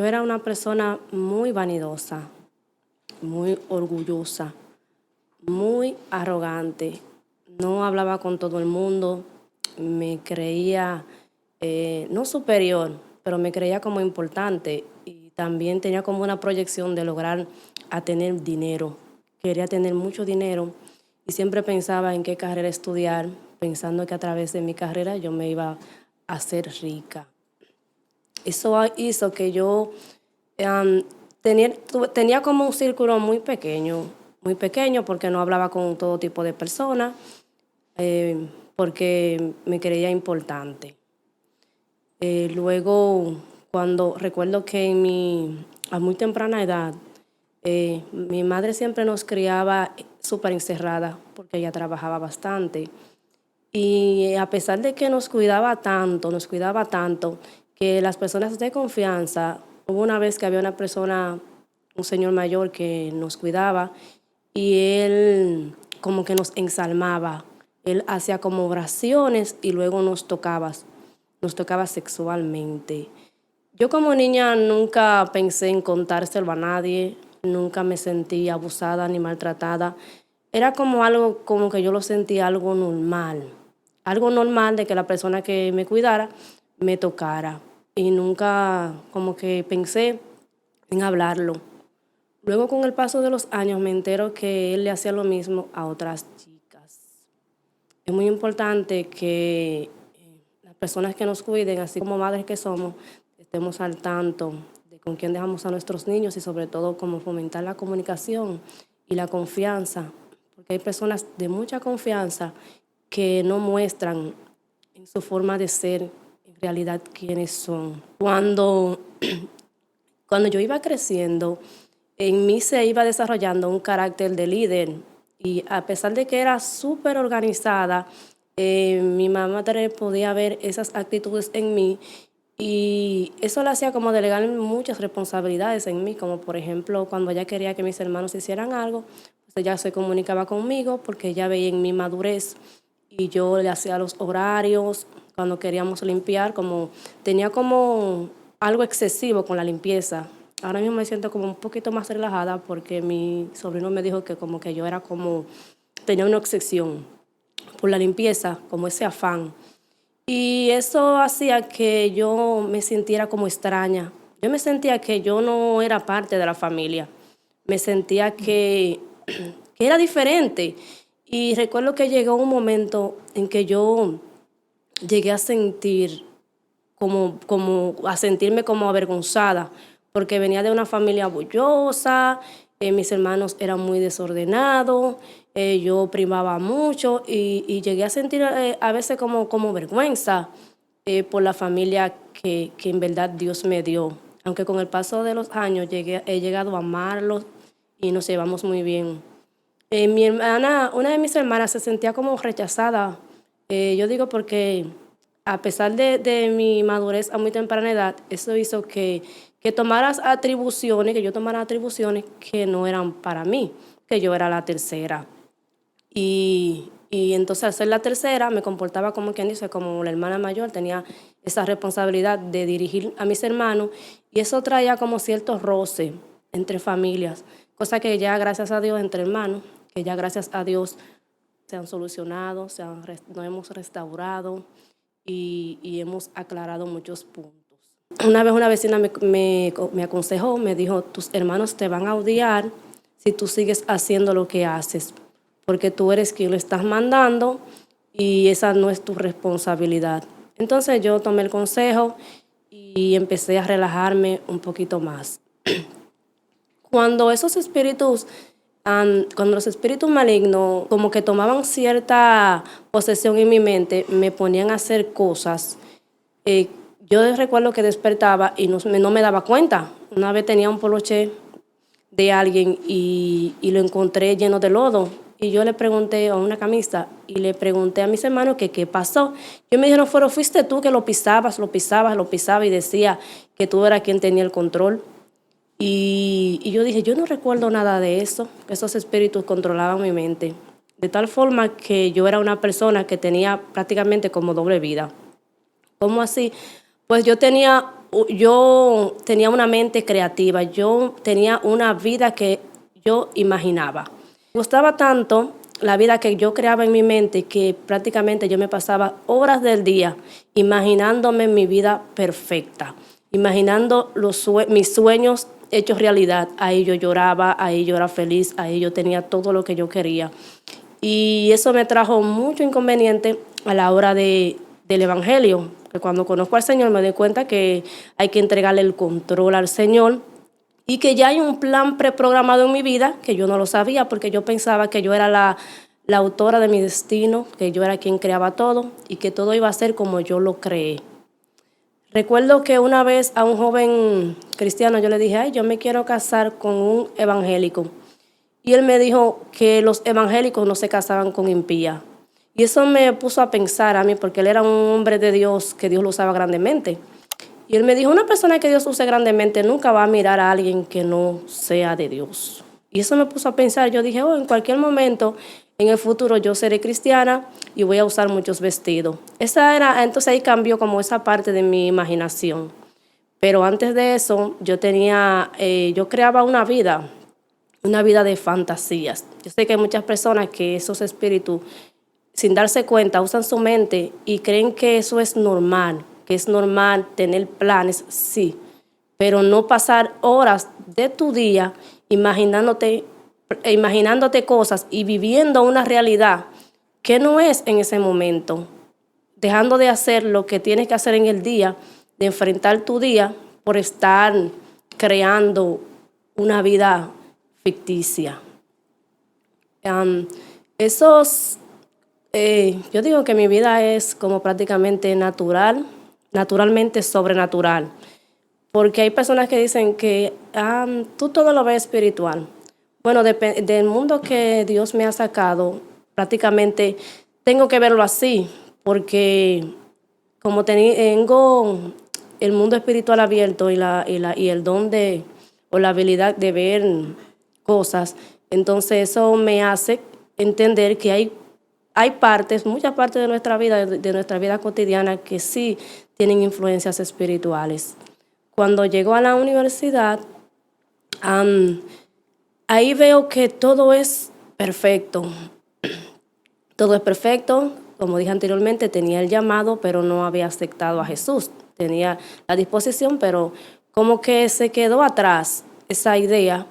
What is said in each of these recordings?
Yo era una persona muy vanidosa, muy orgullosa, muy arrogante. No hablaba con todo el mundo, me creía no superior, pero me creía como importante y también tenía como una proyección de lograr a tener dinero. Quería tener mucho dinero y siempre pensaba en qué carrera estudiar, pensando que a través de mi carrera yo me iba a hacer rica. Eso hizo que yo tenía como un círculo muy pequeño porque no hablaba con todo tipo de personas, porque me creía importante. Luego, cuando recuerdo que a muy temprana edad, mi madre siempre nos criaba súper encerrada porque ella trabajaba bastante. Y a pesar de que nos cuidaba tanto, que las personas de confianza, hubo una vez que había una persona, un señor mayor que nos cuidaba y él como que nos ensalmaba. Él hacía como oraciones y luego nos tocaba sexualmente. Yo como niña nunca pensé en contárselo a nadie, nunca me sentí abusada ni maltratada. Era como algo, como que yo lo sentía algo normal de que la persona que me cuidara me tocara. Y nunca como que pensé en hablarlo. Luego con el paso de los años me entero que él le hacía lo mismo a otras chicas. Es muy importante que las personas que nos cuiden, así como madres que somos, estemos al tanto de con quién dejamos a nuestros niños y sobre todo cómo fomentar la comunicación y la confianza, porque hay personas de mucha confianza que no muestran en su forma de ser en realidad quiénes son. Cuando yo iba creciendo, en mí se iba desarrollando un carácter de líder y a pesar de que era súper organizada, mi mamá podía ver esas actitudes en mí y eso le hacía como delegar muchas responsabilidades en mí, como por ejemplo cuando ella quería que mis hermanos hicieran algo, pues ella se comunicaba conmigo porque ella veía en mi madurez y yo le hacía los horarios cuando queríamos limpiar, como tenía como algo excesivo con la limpieza. Ahora mismo me siento como un poquito más relajada porque mi sobrino me dijo que como que yo era como, tenía una obsesión por la limpieza, como ese afán. Y eso hacía que yo me sintiera como extraña. Yo me sentía que yo no era parte de la familia. Me sentía que era diferente. Y recuerdo que llegó un momento en que yo llegué a sentir a sentirme como avergonzada, porque venía de una familia bullosa, mis hermanos eran muy desordenados, yo primaba mucho y llegué a sentir a veces como vergüenza por la familia que en verdad Dios me dio. Aunque con el paso de los años he llegado a amarlos y nos llevamos muy bien. Mi hermana, una de mis hermanas se sentía como rechazada. Yo digo porque a pesar de mi madurez a muy temprana edad, eso hizo que que yo tomara atribuciones que no eran para mí, que yo era la tercera. Y entonces al ser la tercera me comportaba como quien dice, como la hermana mayor, tenía esa responsabilidad de dirigir a mis hermanos y eso traía como ciertos roces entre familias, cosa que ya gracias a Dios entre hermanos, que ya gracias a Dios se han solucionado, nos hemos restaurado y hemos aclarado muchos puntos. Una vez una vecina me aconsejó, me dijo, tus hermanos te van a odiar si tú sigues haciendo lo que haces, porque tú eres quien lo estás mandando y esa no es tu responsabilidad. Entonces yo tomé el consejo y empecé a relajarme un poquito más. Cuando esos espíritus, cuando los espíritus malignos como que tomaban cierta posesión en mi mente, me ponían a hacer cosas. Yo recuerdo que despertaba y no me daba cuenta. Una vez tenía un poloché de alguien y lo encontré lleno de lodo. Y yo le pregunté a una camisa y le pregunté a mis hermanos que qué pasó. Yo me dijeron, fuiste tú que lo pisabas y decía que tú eras quien tenía el control. Y yo dije, yo no recuerdo nada de eso, que esos espíritus controlaban mi mente. De tal forma que yo era una persona que tenía prácticamente como doble vida. ¿Cómo así? Pues yo tenía yo tenía una mente creativa, yo tenía una vida que yo imaginaba. Me gustaba tanto la vida que yo creaba en mi mente que prácticamente yo me pasaba horas del día imaginándome mi vida perfecta, imaginando mis sueños hechos realidad. Ahí yo lloraba, ahí yo era feliz, ahí yo tenía todo lo que yo quería. Y eso me trajo mucho inconveniente a la hora del Evangelio, que cuando conozco al Señor me doy cuenta que hay que entregarle el control al Señor y que ya hay un plan preprogramado en mi vida que yo no lo sabía porque yo pensaba que yo era la autora de mi destino, que yo era quien creaba todo y que todo iba a ser como yo lo creé. Recuerdo que una vez a un joven cristiano yo le dije, ay, yo me quiero casar con un evangélico. Y él me dijo que los evangélicos no se casaban con impías. Y eso me puso a pensar a mí, porque él era un hombre de Dios, que Dios lo usaba grandemente. Y él me dijo, una persona que Dios use grandemente nunca va a mirar a alguien que no sea de Dios. Y eso me puso a pensar. Yo dije, en cualquier momento, en el futuro, yo seré cristiana y voy a usar muchos vestidos. Entonces ahí cambió como esa parte de mi imaginación. Pero antes de eso, yo creaba una vida de fantasías. Yo sé que hay muchas personas que esos espíritus, sin darse cuenta, usan su mente y creen que eso es normal, que es normal tener planes, sí, pero no pasar horas de tu día imaginándote cosas y viviendo una realidad que no es en ese momento, dejando de hacer lo que tienes que hacer en el día, de enfrentar tu día por estar creando una vida ficticia. Yo digo que mi vida es como prácticamente naturalmente sobrenatural, porque hay personas que dicen que tú todo lo ves espiritual. Bueno, del mundo que Dios me ha sacado, prácticamente tengo que verlo así, porque como tengo el mundo espiritual abierto y el don o la habilidad de ver cosas, entonces eso me hace entender que hay muchas partes de nuestra vida cotidiana que sí tienen influencias espirituales. Cuando llego a la universidad, ahí veo que todo es perfecto. Todo es perfecto. Como dije anteriormente, tenía el llamado, pero no había aceptado a Jesús. Tenía la disposición, pero como que se quedó atrás esa idea.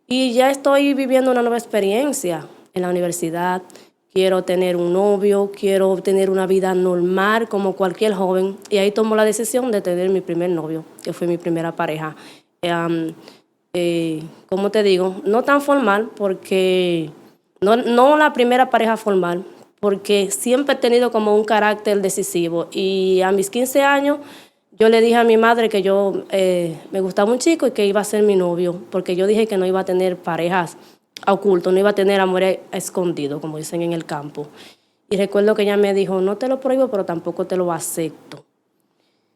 Y ya estoy viviendo una nueva experiencia en la universidad. Quiero tener un novio, quiero tener una vida normal como cualquier joven. Y ahí tomo la decisión de tener mi primer novio, que fue mi primera pareja. Como te digo, no tan formal, porque no la primera pareja formal, porque siempre he tenido como un carácter decisivo. Y a mis 15 años yo le dije a mi madre que me gustaba un chico y que iba a ser mi novio, porque yo dije que no iba a tener parejas ocultos, no iba a tener amores escondidos, como dicen en el campo. Y recuerdo que ella me dijo, no te lo prohíbo, pero tampoco te lo acepto.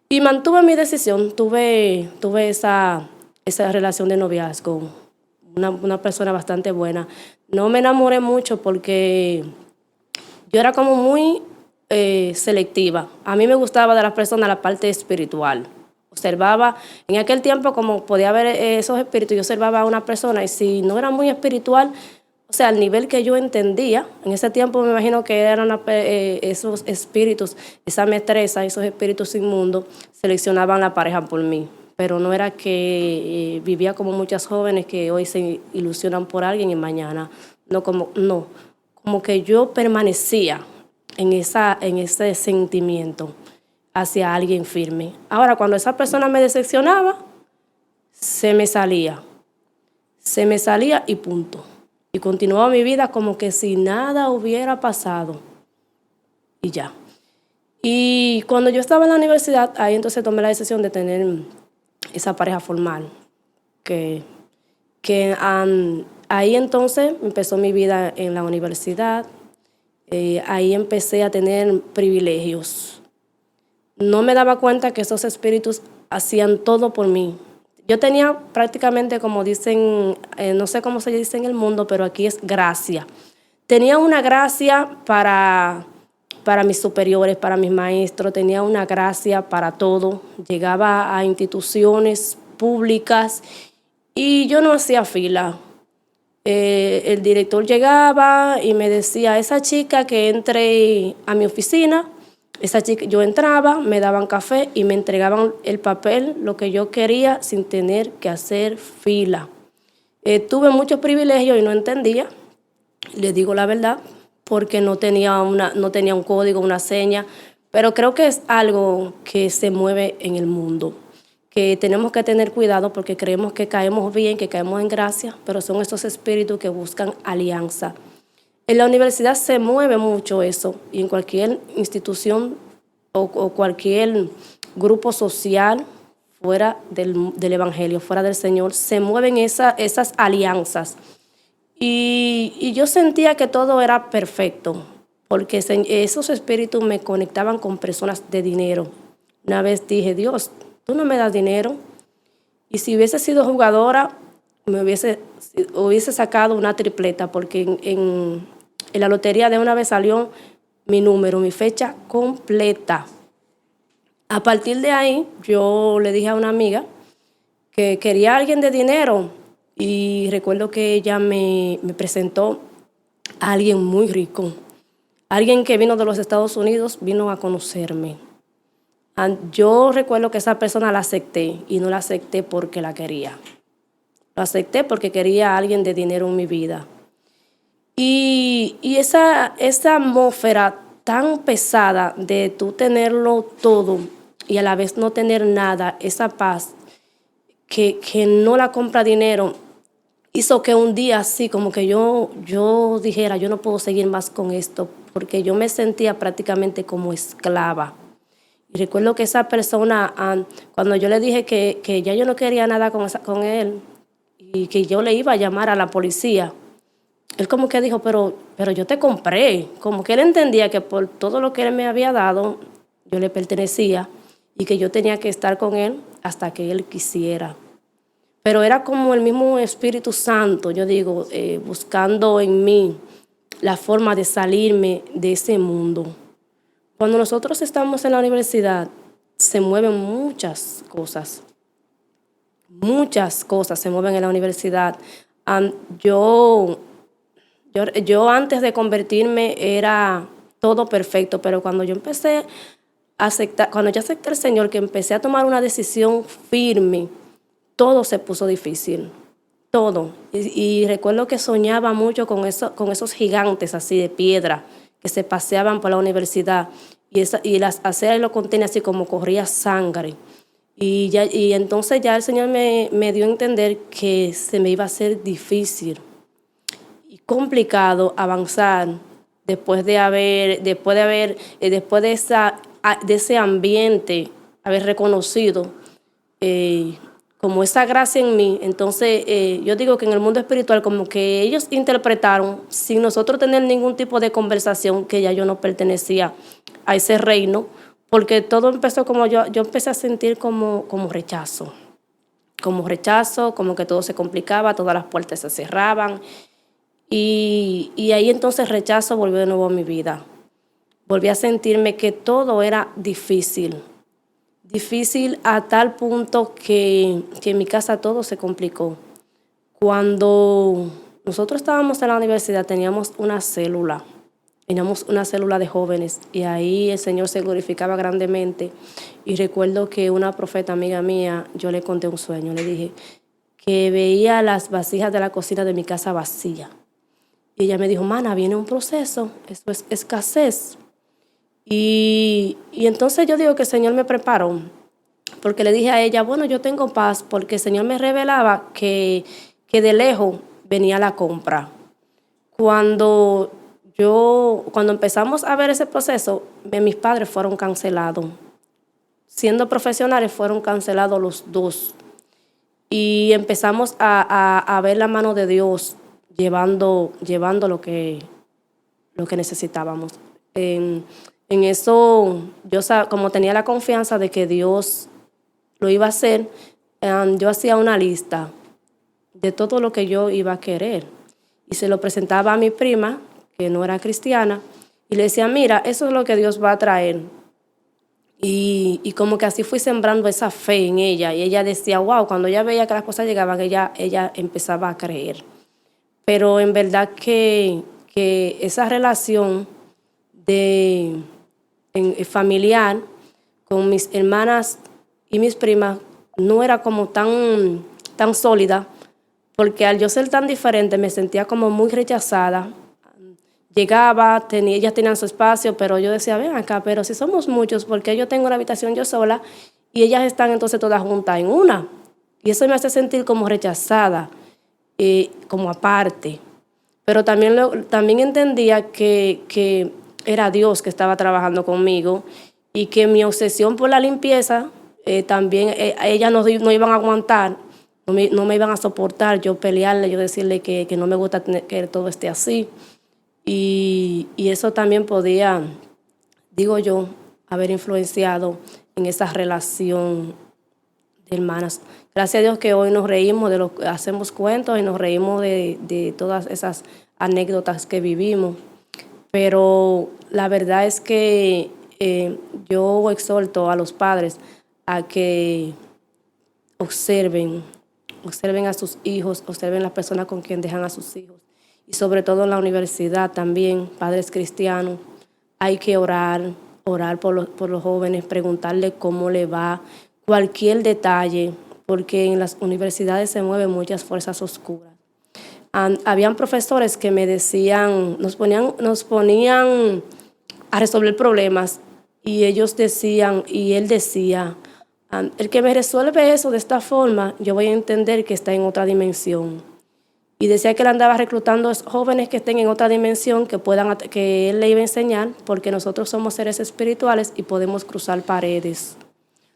Y mantuve mi decisión, tuve esa relación de noviazgo, una persona bastante buena. No me enamoré mucho porque yo era como muy selectiva. A mí me gustaba de las personas la parte espiritual. Observaba, en aquel tiempo como podía ver esos espíritus, yo observaba a una persona y si no era muy espiritual, o sea, al nivel que yo entendía, en ese tiempo me imagino que eran esos espíritus, esa mestresa, esos espíritus inmundos, seleccionaban la pareja por mí. Pero no era que vivía como muchas jóvenes que hoy se ilusionan por alguien y mañana como que yo permanecía en ese sentimiento hacia alguien firme. Ahora, cuando esa persona me decepcionaba, se me salía y punto. Y continuaba mi vida como que si nada hubiera pasado. Y ya. Y cuando yo estaba en la universidad, ahí entonces tomé la decisión de tener esa pareja formal. Ahí entonces empezó mi vida en la universidad. Ahí empecé a tener privilegios. No me daba cuenta que esos espíritus hacían todo por mí. Yo tenía prácticamente, como dicen, no sé cómo se dice en el mundo, pero aquí es gracia. Tenía una gracia para para mis superiores, para mis maestros, tenía una gracia para todo. Llegaba a instituciones públicas y yo no hacía fila. El director llegaba y me decía, esa chica que entre a mi oficina, esa chica, yo entraba, me daban café y me entregaban el papel, lo que yo quería, sin tener que hacer fila. Tuve muchos privilegios y no entendía, les digo la verdad, porque no tenía un código, una seña, pero creo que es algo que se mueve en el mundo, que tenemos que tener cuidado porque creemos que caemos bien, que caemos en gracia, pero son estos espíritus que buscan alianza. En la universidad se mueve mucho eso, y en cualquier institución o cualquier grupo social fuera del Evangelio, fuera del Señor, se mueven esas alianzas. Y yo sentía que todo era perfecto, porque esos espíritus me conectaban con personas de dinero. Una vez dije, Dios, tú no me das dinero. Y si hubiese sido jugadora, me hubiese sacado una tripleta, porque en la lotería de una vez salió mi número, mi fecha completa. A partir de ahí, yo le dije a una amiga que quería a alguien de dinero y recuerdo que ella me presentó a alguien muy rico, alguien que vino de los Estados Unidos, vino a conocerme. Yo recuerdo que esa persona la acepté y no la acepté porque la quería. Lo acepté porque quería a alguien de dinero en mi vida. Y esa atmósfera tan pesada de tú tenerlo todo y a la vez no tener nada, esa paz que no la compra dinero, hizo que un día así como que yo dijera, yo no puedo seguir más con esto, porque yo me sentía prácticamente como esclava. Y recuerdo que esa persona, cuando yo le dije que ya yo no quería nada con él y que yo le iba a llamar a la policía, él como que dijo, pero yo te compré. Como que él entendía que por todo lo que él me había dado, yo le pertenecía y que yo tenía que estar con él hasta que él quisiera. Pero era como el mismo Espíritu Santo, yo digo, buscando en mí la forma de salirme de ese mundo. Cuando nosotros estamos en la universidad, se mueven muchas cosas. Muchas cosas se mueven en la universidad. Yo antes de convertirme era todo perfecto, pero cuando yo empecé a aceptar, cuando yo acepté al Señor, que empecé a tomar una decisión firme, todo se puso difícil, todo. Y recuerdo que soñaba mucho con esos gigantes así de piedra que se paseaban por la universidad y las aceras y los contenía así como corría sangre. Y entonces ya el Señor me dio a entender que se me iba a hacer difícil y complicado avanzar después de ese ambiente, haber reconocido como esa gracia en mí. Entonces yo digo que en el mundo espiritual como que ellos interpretaron sin nosotros tener ningún tipo de conversación que ya yo no pertenecía a ese reino, porque todo empezó como yo empecé a sentir como rechazo, como que todo se complicaba, todas las puertas se cerraban y ahí entonces rechazo volvió de nuevo a mi vida. Volví a sentirme que todo era difícil a tal punto que en mi casa todo se complicó. Cuando nosotros estábamos en la universidad teníamos una célula de jóvenes y ahí el Señor se glorificaba grandemente. Y recuerdo que una profeta amiga mía, yo le conté un sueño, le dije que veía las vasijas de la cocina de mi casa vacía. Y ella me dijo, mana, viene un proceso, esto es escasez. Y entonces yo digo que el Señor me preparó, porque le dije a ella, bueno, yo tengo paz, porque el Señor me revelaba que de lejos venía la compra. Cuando empezamos a ver ese proceso, mis padres fueron cancelados. Siendo profesionales, fueron cancelados los dos. Y empezamos a ver la mano de Dios llevando lo que necesitábamos. En eso, yo como tenía la confianza de que Dios lo iba a hacer, yo hacía una lista de todo lo que yo iba a querer. Y se lo presentaba a mi prima, que no era cristiana, Y le decía, mira, eso es lo que Dios va a traer. Y como que así fui sembrando esa fe en ella. Y ella decía, wow, cuando ella veía que las cosas llegaban, ella empezaba a creer. Pero en verdad que esa relación de familiar con mis hermanas y mis primas no era como tan sólida, porque al yo ser tan diferente me sentía como muy rechazada. Llegaba, ellas tenían su espacio, pero yo decía, ven acá, pero si somos muchos, porque yo tengo una habitación yo sola y ellas están entonces todas juntas en una. Y eso me hace sentir como rechazada, como aparte. Pero también entendía que era Dios que estaba trabajando conmigo y que mi obsesión por la limpieza también ellas no iban a aguantar, no me iban a soportar yo pelearle, yo decirle que no me gusta que todo esté así. Y eso también podía, digo yo, haber influenciado en esa relación de hermanas. Gracias a Dios que hoy nos reímos hacemos cuentos y nos reímos de todas esas anécdotas que vivimos. Pero la verdad es que yo exhorto a los padres a que observen a sus hijos, observen las personas con quien dejan a sus hijos. Y sobre todo en la universidad también, padres cristianos, hay que orar por los jóvenes, preguntarle cómo le va, cualquier detalle, porque en las universidades se mueven muchas fuerzas oscuras. Habían profesores que me decían, nos ponían a resolver problemas y él decía, el que me resuelve eso de esta forma, yo voy a entender que está en otra dimensión. Y decía que él andaba reclutando a jóvenes que estén en otra dimensión, que él le iba a enseñar, porque nosotros somos seres espirituales y podemos cruzar paredes.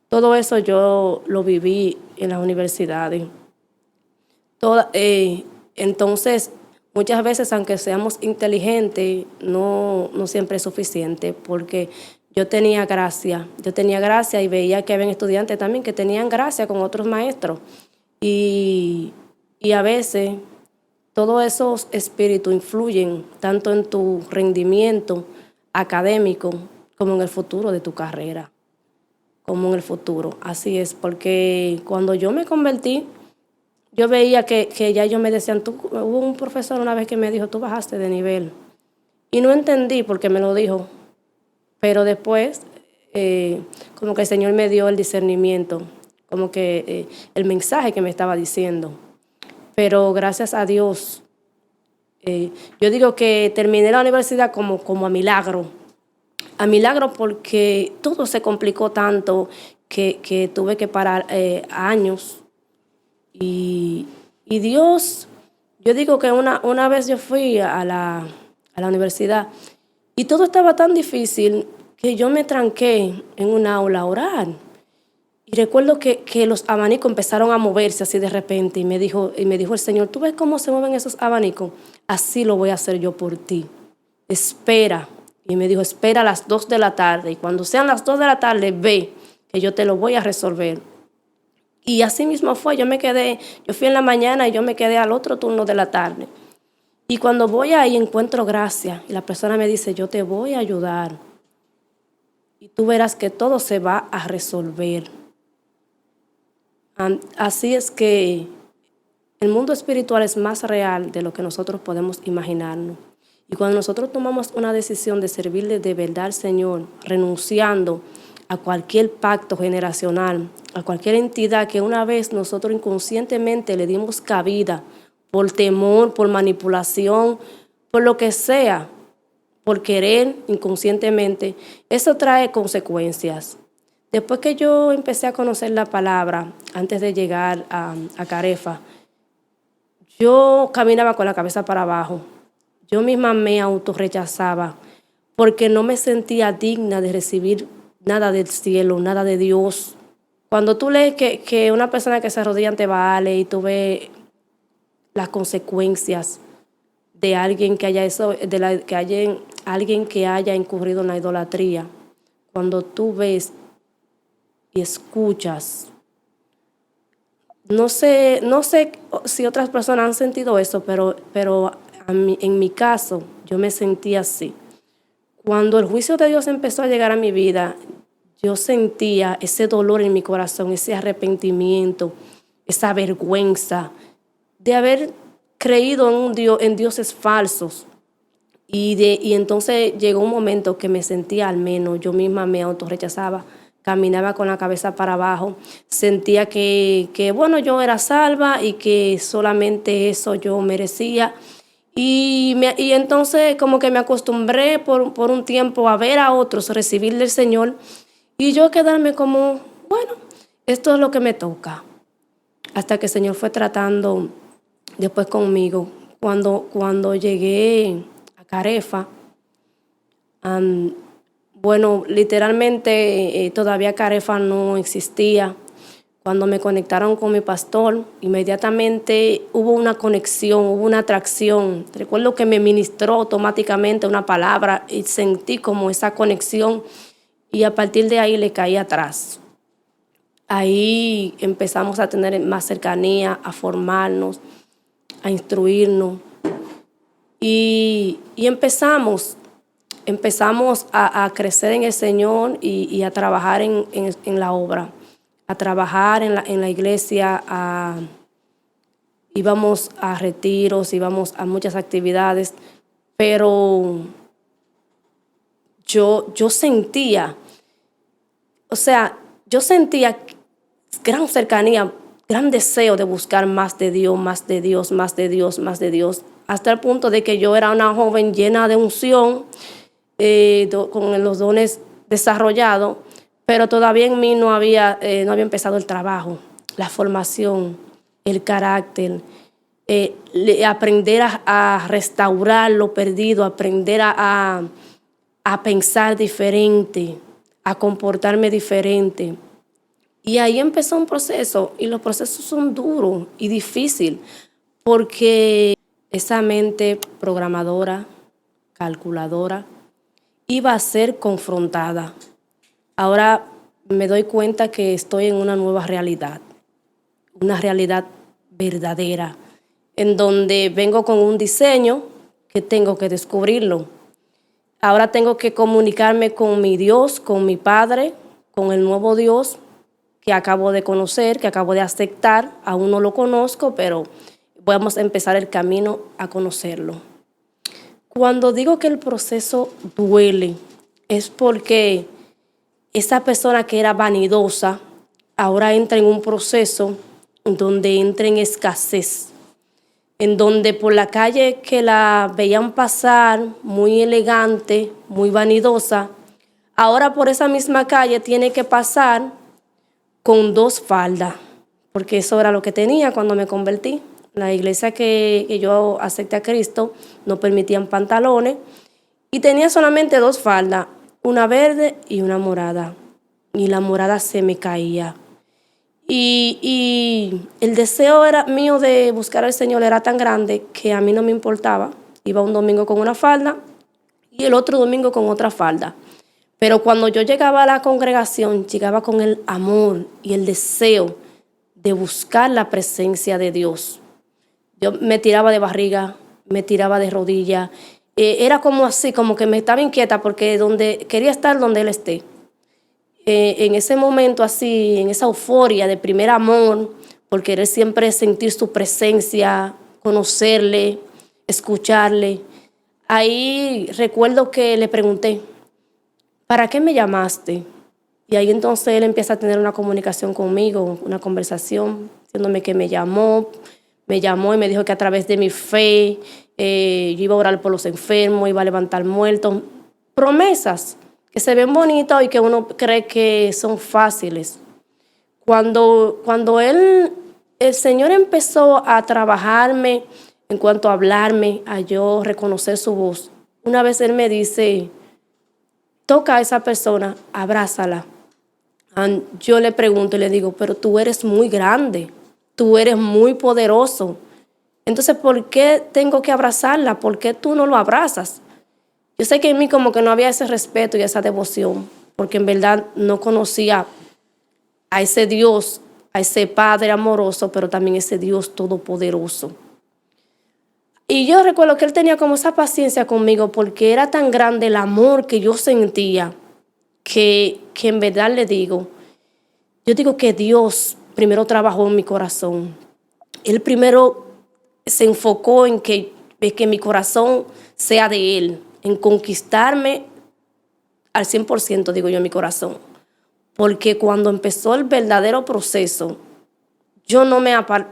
Todo eso yo lo viví en las universidades. Entonces, muchas veces, aunque seamos inteligentes, no siempre es suficiente, porque yo tenía gracia y veía que había estudiantes también que tenían gracia con otros maestros. Y a veces todos esos espíritus influyen tanto en tu rendimiento académico como en el futuro de tu carrera, como en el futuro. Así es, porque cuando yo me convertí, yo veía que ya ellos me decían, hubo un profesor una vez que me dijo, tú bajaste de nivel. Y no entendí por qué me lo dijo, pero después como que el Señor me dio el discernimiento, como que el mensaje que me estaba diciendo. Pero gracias a Dios, yo digo que terminé la universidad como a milagro. A milagro porque todo se complicó tanto que tuve que parar años. Y Dios, yo digo que una vez yo fui a la universidad y todo estaba tan difícil que yo me tranqué en un aula a orar. Y recuerdo que los abanicos empezaron a moverse así de repente y me dijo el Señor, ¿tú ves cómo se mueven esos abanicos? Así lo voy a hacer yo por ti. Espera. Y me dijo, espera a las 2 de la tarde. Y cuando sean las 2 de la tarde, ve que yo te lo voy a resolver. Y así mismo fue. Yo fui en la mañana y yo me quedé al otro turno de la tarde. Y cuando voy ahí encuentro gracia. Y la persona me dice, yo te voy a ayudar. Y tú verás que todo se va a resolver. Así es que el mundo espiritual es más real de lo que nosotros podemos imaginarnos. Y cuando nosotros tomamos una decisión de servirle de verdad al Señor, renunciando a cualquier pacto generacional, a cualquier entidad que una vez nosotros inconscientemente le dimos cabida, por temor, por manipulación, por lo que sea, por querer inconscientemente, eso trae consecuencias. Después que yo empecé a conocer la palabra, antes de llegar a Carefa, yo caminaba con la cabeza para abajo. Yo misma me autorrechazaba porque no me sentía digna de recibir nada del cielo, nada de Dios. Cuando tú lees que una persona que se arrodilla ante Baal y tú ves las consecuencias de alguien que alguien que haya incurrido en la idolatría, cuando tú ves y escuchas, no sé si otras personas han sentido eso, pero en mi caso yo me sentí así. Cuando el juicio de Dios empezó a llegar a mi vida, yo sentía ese dolor en mi corazón, ese arrepentimiento, esa vergüenza de haber creído en dioses falsos. Y entonces llegó un momento que me sentía, al menos yo misma me autorrechazaba, caminaba con la cabeza para abajo, sentía que bueno, yo era salva y que solamente eso yo merecía. Y entonces como que me acostumbré por un tiempo a ver a otros recibir del Señor y yo quedarme como, bueno, esto es lo que me toca. Hasta que el Señor fue tratando después conmigo. Cuando llegué a Carefa, bueno, literalmente todavía Carefa no existía. Cuando me conectaron con mi pastor, inmediatamente hubo una conexión, hubo una atracción. Recuerdo que me ministró automáticamente una palabra y sentí como esa conexión y a partir de ahí le caí atrás. Ahí empezamos a tener más cercanía, a formarnos, a instruirnos y empezamos a crecer en el Señor y a trabajar en la obra, a trabajar en la iglesia, íbamos a retiros, íbamos a muchas actividades, pero yo sentía, yo sentía gran cercanía, gran deseo de buscar más de Dios, más de Dios, más de Dios, más de Dios, hasta el punto de que yo era una joven llena de unción, con los dones desarrollados, pero todavía en mí no había empezado el trabajo, la formación, el carácter, aprender a restaurar lo perdido, aprender a pensar diferente, a comportarme diferente. Y ahí empezó un proceso, y los procesos son duros y difíciles, porque esa mente programadora, calculadora, iba a ser confrontada. Ahora me doy cuenta que estoy en una nueva realidad, una realidad verdadera, en donde vengo con un diseño que tengo que descubrirlo. Ahora tengo que comunicarme con mi Dios, con mi Padre, con el nuevo Dios que acabo de conocer, que acabo de aceptar. Aún no lo conozco, pero vamos a empezar el camino a conocerlo. Cuando digo que el proceso duele, es porque esa persona que era vanidosa ahora entra en un proceso donde entra en escasez, en donde por la calle que la veían pasar muy elegante, muy vanidosa, ahora por esa misma calle tiene que pasar con 2 faldas, porque eso era lo que tenía cuando me convertí. La iglesia que yo acepté a Cristo no permitían pantalones y tenía solamente 2 faldas, una verde y una morada. Y la morada se me caía. Y el deseo mío de buscar al Señor era tan grande que a mí no me importaba. Iba un domingo con una falda y el otro domingo con otra falda. Pero cuando yo llegaba a la congregación, llegaba con el amor y el deseo de buscar la presencia de Dios. Yo me tiraba de barriga, me tiraba de rodillas. Era como así, como que me estaba inquieta porque quería estar donde Él esté. En ese momento así, en esa euforia de primer amor, por querer siempre sentir su presencia, conocerle, escucharle. Ahí recuerdo que le pregunté, ¿para qué me llamaste? Y ahí entonces él empieza a tener una comunicación conmigo, una conversación, diciéndome que me llamó y me dijo que a través de mi fe yo iba a orar por los enfermos, iba a levantar muertos. Promesas que se ven bonitas y que uno cree que son fáciles. Cuando el Señor empezó a trabajarme en cuanto a hablarme, a yo reconocer su voz, una vez Él me dice, toca a esa persona, abrázala. Yo le pregunto y le digo, pero tú eres muy grande, tú eres muy poderoso. Entonces, ¿por qué tengo que abrazarla? ¿Por qué tú no lo abrazas? Yo sé que en mí como que no había ese respeto y esa devoción, porque en verdad no conocía a ese Dios, a ese Padre amoroso, pero también ese Dios todopoderoso. Y yo recuerdo que él tenía como esa paciencia conmigo porque era tan grande el amor que yo sentía que en verdad le digo, yo digo que Dios primero trabajó en mi corazón. Él primero se enfocó en que mi corazón sea de Él, en conquistarme al 100%, digo yo, en mi corazón. Porque cuando empezó el verdadero proceso,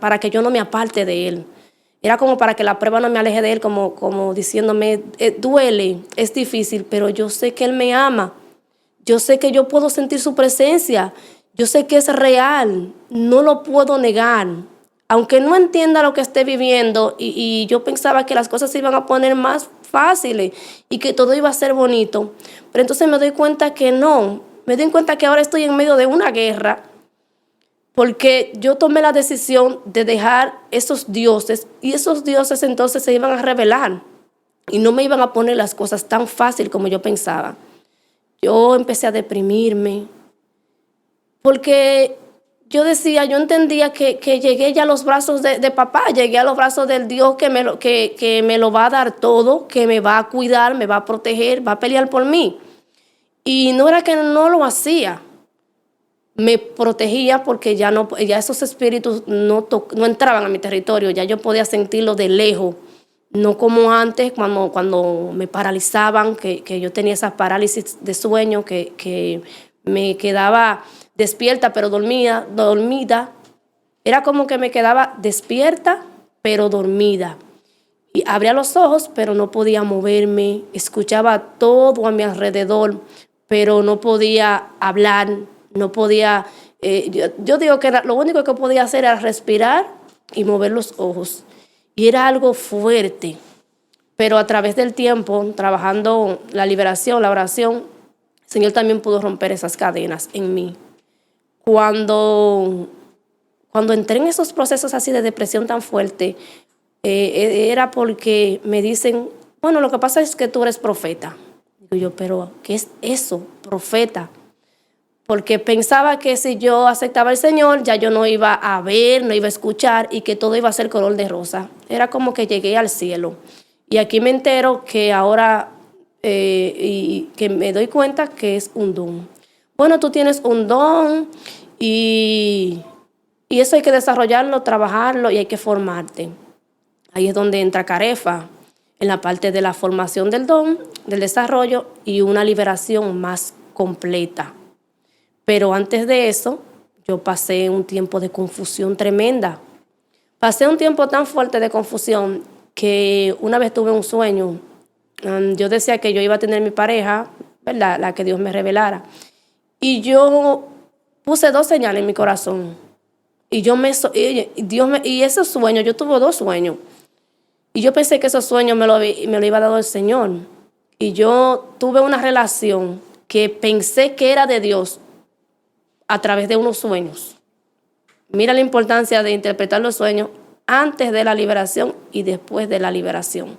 para que yo no me aparte de Él. Era como para que la prueba no me aleje de Él, como diciéndome, duele, es difícil, pero yo sé que Él me ama. Yo sé que yo puedo sentir su presencia. Yo sé que es real. No lo puedo negar. Aunque no entienda lo que esté viviendo y yo pensaba que las cosas se iban a poner más fáciles y que todo iba a ser bonito. Pero entonces me doy cuenta que no. Me doy cuenta que ahora estoy en medio de una guerra porque yo tomé la decisión de dejar esos dioses y esos dioses entonces se iban a revelar y no me iban a poner las cosas tan fácil como yo pensaba. Yo empecé a deprimirme porque yo entendía que llegué ya a los brazos de papá, llegué a los brazos del Dios que me lo va a dar todo, que me va a cuidar, me va a proteger, va a pelear por mí. Y no era que no lo hacía, me protegía porque ya esos espíritus no entraban a mi territorio, ya yo podía sentirlo de lejos. No como antes, cuando me paralizaban, que yo tenía esa parálisis de sueño, que me quedaba despierta pero dormida. Era como que me quedaba despierta pero dormida. Y abría los ojos pero no podía moverme, escuchaba todo a mi alrededor, pero no podía hablar, no podía... yo digo que lo único que podía hacer era respirar y mover los ojos. Y era algo fuerte, pero a través del tiempo, trabajando la liberación, la oración, el Señor también pudo romper esas cadenas en mí. Cuando entré en esos procesos así de depresión tan fuerte, era porque me dicen, bueno, lo que pasa es que tú eres profeta. Digo yo, pero ¿qué es eso, profeta? Porque pensaba que si yo aceptaba al Señor, ya yo no iba a ver, no iba a escuchar y que todo iba a ser color de rosa. Era como que llegué al cielo. Y aquí me entero que ahora, y que me doy cuenta que es un don. Bueno, tú tienes un don y eso hay que desarrollarlo, trabajarlo y hay que formarte. Ahí es donde entra Carefa, en la parte de la formación del don, del desarrollo y una liberación más completa. Pero antes de eso, yo pasé un tiempo de confusión tremenda. Pasé un tiempo tan fuerte de confusión que una vez tuve un sueño. Yo decía que yo iba a tener mi pareja, ¿verdad? La que Dios me revelara. Y yo puse 2 señales en mi corazón. Y esos sueños, yo tuve 2 sueños. Y yo pensé que esos sueños me lo iba a dar el Señor. Y yo tuve una relación que pensé que era de Dios a través de unos sueños. Mira la importancia de interpretar los sueños antes de la liberación y después de la liberación.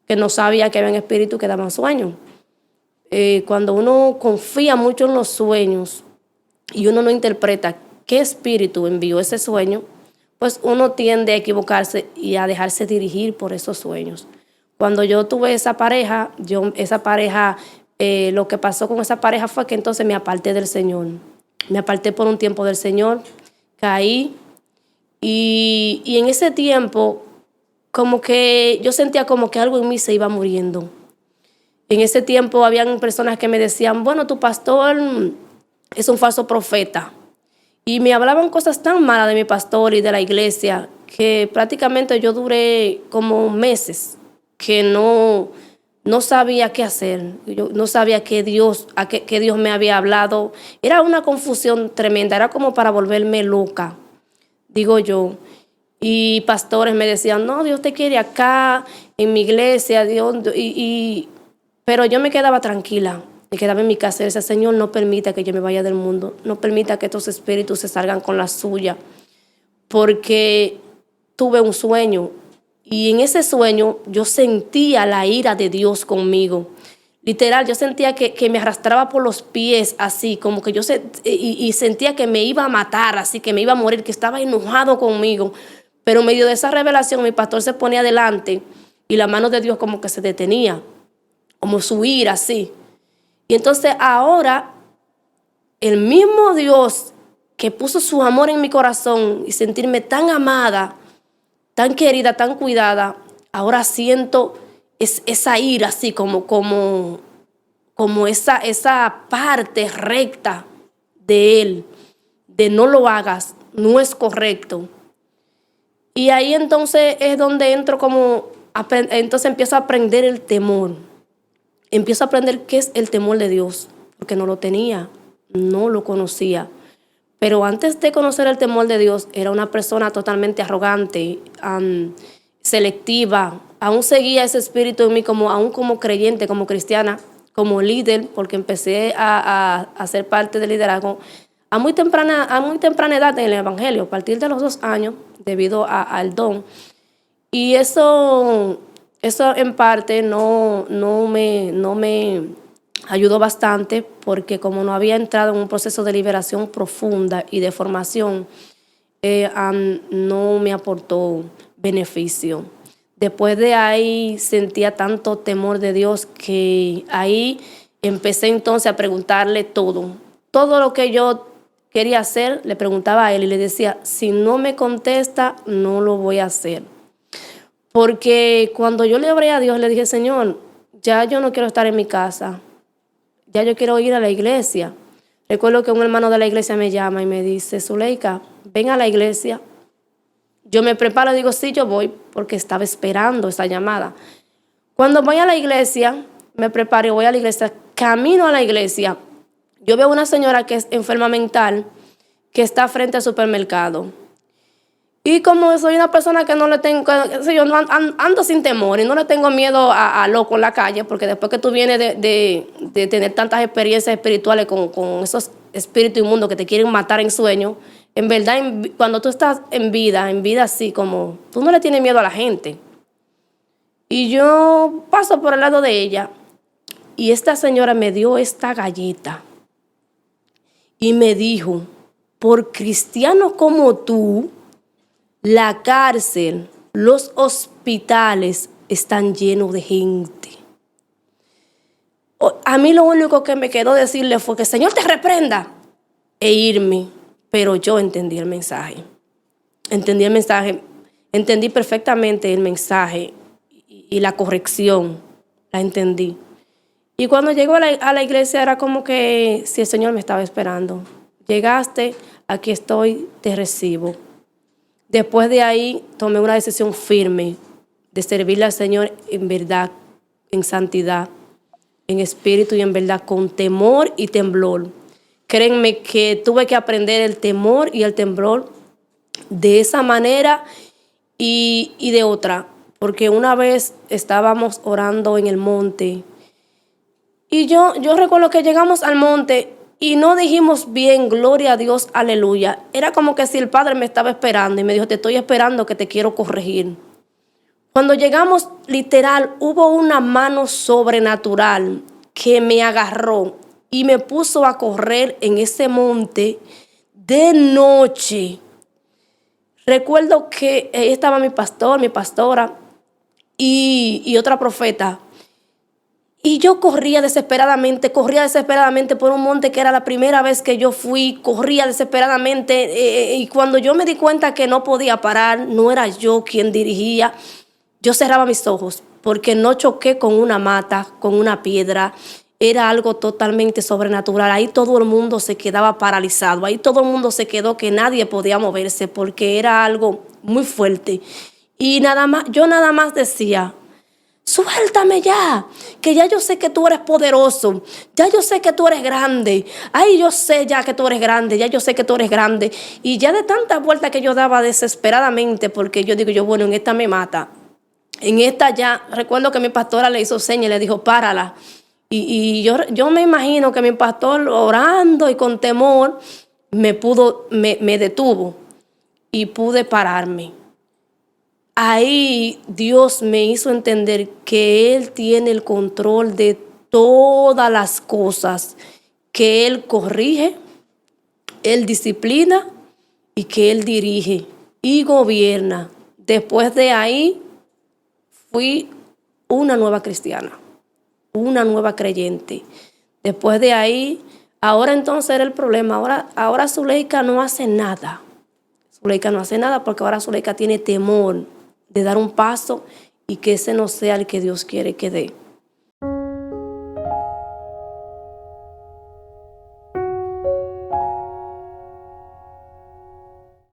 Que no sabía que había espíritus que daban sueños. Cuando uno confía mucho en los sueños y uno no interpreta qué espíritu envió ese sueño, pues uno tiende a equivocarse y a dejarse dirigir por esos sueños. Cuando yo tuve esa pareja, lo que pasó con esa pareja fue que entonces me aparté del Señor. Me aparté por un tiempo del Señor, caí y en ese tiempo como que yo sentía como que algo en mí se iba muriendo. En ese tiempo habían personas que me decían, bueno, tu pastor es un falso profeta. Y me hablaban cosas tan malas de mi pastor y de la iglesia que prácticamente yo duré como meses que no sabía qué hacer. Yo no sabía qué Dios me había hablado. Era una confusión tremenda, era como para volverme loca, digo yo. Y pastores me decían, no, Dios te quiere acá, en mi iglesia, Dios. Pero yo me quedaba tranquila, me quedaba en mi casa y decía, Señor, no permita que yo me vaya del mundo, no permita que estos espíritus se salgan con la suya, porque tuve un sueño y en ese sueño yo sentía la ira de Dios conmigo. Literal, yo sentía que me arrastraba por los pies así, como que y sentía que me iba a matar, así que me iba a morir, que estaba enojado conmigo. Pero en medio de esa revelación, mi pastor se ponía adelante y la mano de Dios como que se detenía, como su ira, así. Y entonces ahora, el mismo Dios que puso su amor en mi corazón y sentirme tan amada, tan querida, tan cuidada, ahora siento esa ira así como esa parte recta de Él, de no lo hagas, no es correcto. Y ahí entonces es donde entro entonces empiezo a aprender el temor. Empiezo a aprender qué es el temor de Dios, porque no lo tenía, no lo conocía. Pero antes de conocer el temor de Dios, era una persona totalmente arrogante, selectiva. Aún seguía ese espíritu en mí, aún como creyente, como cristiana, como líder, porque empecé a ser parte del liderazgo a muy temprana edad en el evangelio, a partir de los 2 años, debido al don. Y eso en parte no me ayudó bastante, porque como no había entrado en un proceso de liberación profunda y de formación, no me aportó beneficio. Después de ahí sentía tanto temor de Dios que ahí empecé entonces a preguntarle todo. Todo lo que yo quería hacer, le preguntaba a Él y le decía, si no me contesta, no lo voy a hacer. Porque cuando yo le oré a Dios, le dije, Señor, ya yo no quiero estar en mi casa, ya yo quiero ir a la iglesia. Recuerdo que un hermano de la iglesia me llama y me dice, Zuleika, ven a la iglesia. Yo me preparo y digo, sí, yo voy, porque estaba esperando esa llamada. Cuando voy a la iglesia, me preparo y voy a la iglesia, camino a la iglesia, yo veo una señora que es enferma mental, que está frente al supermercado. Y como soy una persona que no le tengo, yo ando sin temor y no le tengo miedo a loco en la calle, porque después que tú vienes de tener tantas experiencias espirituales con esos espíritus inmundos que te quieren matar en sueño, en verdad, cuando tú estás en vida así, como tú no le tienes miedo a la gente. Y yo paso por el lado de ella y esta señora me dio esta galleta y me dijo, por cristianos como tú, la cárcel, los hospitales están llenos de gente. A mí lo único que me quedó decirle fue que el Señor te reprenda e irme. Pero yo entendí el mensaje. Entendí perfectamente el mensaje y la corrección. La entendí. Y cuando llegó a la iglesia era como que si el Señor me estaba esperando. Llegaste, aquí estoy, te recibo. Después de ahí tomé una decisión firme de servirle al Señor en verdad, en santidad, en espíritu y en verdad, con temor y temblor. Créanme que tuve que aprender el temor y el temblor de esa manera y de otra. Porque una vez estábamos orando en el monte y yo recuerdo que llegamos al monte y no dijimos bien, gloria a Dios, aleluya. Era como que si el Padre me estaba esperando y me dijo, te estoy esperando, que te quiero corregir. Cuando llegamos, literal, hubo una mano sobrenatural que me agarró y me puso a correr en ese monte de noche. Recuerdo que ahí estaba mi pastor, mi pastora y otra profeta. Y yo corría desesperadamente por un monte que era la primera vez que yo fui, corría desesperadamente. Y cuando yo me di cuenta que no podía parar, no era yo quien dirigía, yo cerraba mis ojos porque no choqué con una mata, con una piedra. Era algo totalmente sobrenatural. Ahí todo el mundo se quedaba paralizado. Ahí todo el mundo se quedó que nadie podía moverse porque era algo muy fuerte. Y yo nada más decía, suéltame ya, que ya yo sé que tú eres poderoso, ya yo sé que tú eres grande, ay, yo sé ya que tú eres grande, ya yo sé que tú eres grande. Y ya de tantas vueltas que yo daba desesperadamente, porque yo digo, bueno, en esta me mata, en esta ya, recuerdo que mi pastora le hizo señas y le dijo, párala. Y yo me imagino que mi pastor orando y con temor me detuvo y pude pararme. Ahí Dios me hizo entender que Él tiene el control de todas las cosas, que Él corrige, Él disciplina y que Él dirige y gobierna. Después de ahí fui una nueva cristiana, una nueva creyente. Después de ahí, ahora entonces era el problema. Ahora Zuleika no hace nada. Zuleika no hace nada porque ahora Zuleika tiene temor de dar un paso y que ese no sea el que Dios quiere que dé.